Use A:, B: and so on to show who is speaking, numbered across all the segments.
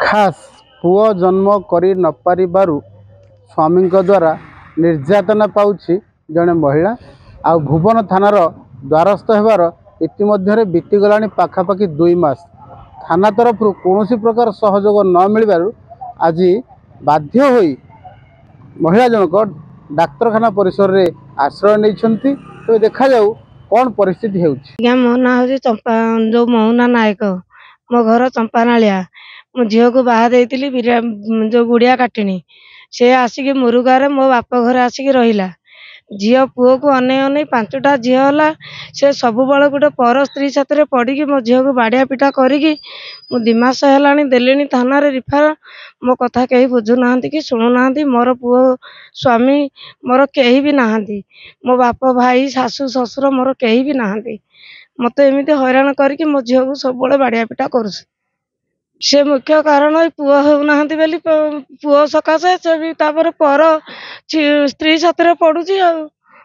A: खास पुओ जन्म करी न पारिबारु स्वामी द्वारा निर्यातना पाउछि जड़े महिला आ भुवन थानार द्वारस्थ होबार इतिमध्य बीतीगला पाखापाखि 2 मास थाना तरफ कौन प्रकार सहयोग न मिलबारु आज बाध्य होई महिला जनक डाक्तरखाना परिसर रे आश्रय नहीं। तो देखा जाऊ कौन परिस्थिति है।
B: मो ना हूँ चंपा जो मोहना नायक मो घर चंपानालिया मो झील को बाहा देती जो गुड़िया काटिनी से आसिक मुरुगारे मो बाप घर आसिक रहिला झी पुओ को अने अने 5टा झी है से सब बड़े गोटे पर स्त्री साथ पड़ी मो झील को बाड़िया पिटा करी मु 2 मास है देली थाना रिफार मो कथा कहीं बुझुना कि शुणुना मोर पुओ स्वामी मोर कहीं भी नहांती मो बाप भाई शाशु शशुर मोर कहीं भी नहांती मत एमती हैरान करके मो झील को सब बाड़िया पिटा कर से मुख्य कारण पुओ होना पुओ सकाशे से भी पर स्त्री साथ पड़ुची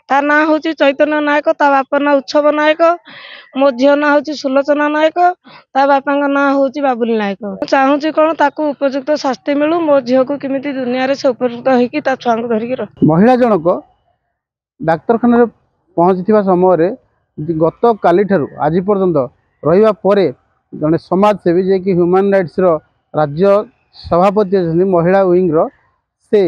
B: ता ना हूँ चैतन्य नायक ता बापा ना उत्सव नायक मो झील ना हूँ सुलोचना नायक ता बापा ना हूँ बाबुली नायक चाहूँगी कौन ताकू उपयुक्त शास्ति मिलू मो झील को किमिति दुनिया रे से उपयुक्त होगी ता छुआ को धरिकी रह।
A: महिला जनक डाक्तरखाना पहुँची समय गत काली ठारू आज पर्यंत रहिबा परे जड़े समाजसेवी जे कि ह्यूमन राइट्स राज्य सभापति अच्छे महिला विंग से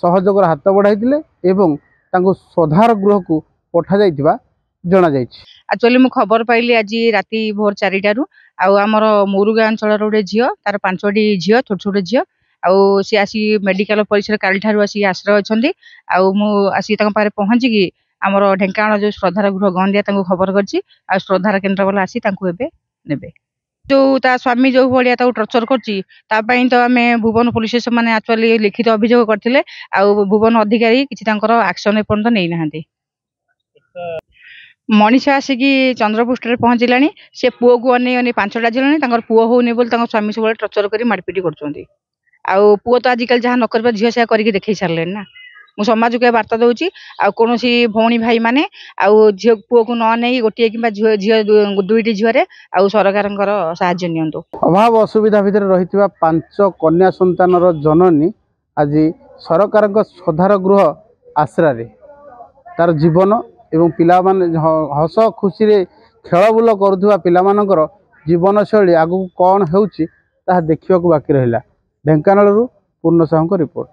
A: सहयोग हाथ बढ़ाई एवं स्वधार गृह को पठा जाइथिबा जना जाइछि।
C: एक्चुअली मु खबर पाइली आज राति भोर 4टारू आमर मुरुगा अंचल गोटे झील तार 5टी झील छोट छोट झील आउ सी आसी मेडिकल परिसर काली ठारू आसी आश्रय अच्छी आसी पहुँचिकी आमर ढेंकानाल जो श्रद्धार गृह गंदिया खबर करछि आ श्रद्धार केन्द्र वाला आसी नेबे जो ता स्वामी जो भाया टर्चर कर तो आम भुवन पुलिस स्टेशन मैंने एक्चुअली लिखित अभियोग करते भुवन अधिकारी किसी एक्शन एपर्यंत नहीं ना मनीष आसिकी चंद्रपुष्ट पहुँचला से पुओ को अने 5टा झील पुओ होनी स्वामी सब टर्चर कर मारपिट कर पुओ तो आजिकल जहाँ नकर झील से करके देखी सारे ना मु समाज को वार्ता दूची कौन भौणी भाई माने झील पुओ को न नहीं गोटे कि झील 2टी झील सरकार साहाय्य नियंतु।
A: अभाव असुविधा भितर रही 5 कन्या संतानर जननी आज सरकार स्वधार गृह आश्रय तार जीवन एवं पिला माने हस खुशी रे खेल बुल करुवा पिलामानकर जीवन शैली आगु कौन होउची ताहा देखिବାକୁ बाकी रहिला। ढेंकानाल पूर्ण साहू रिपोर्ट।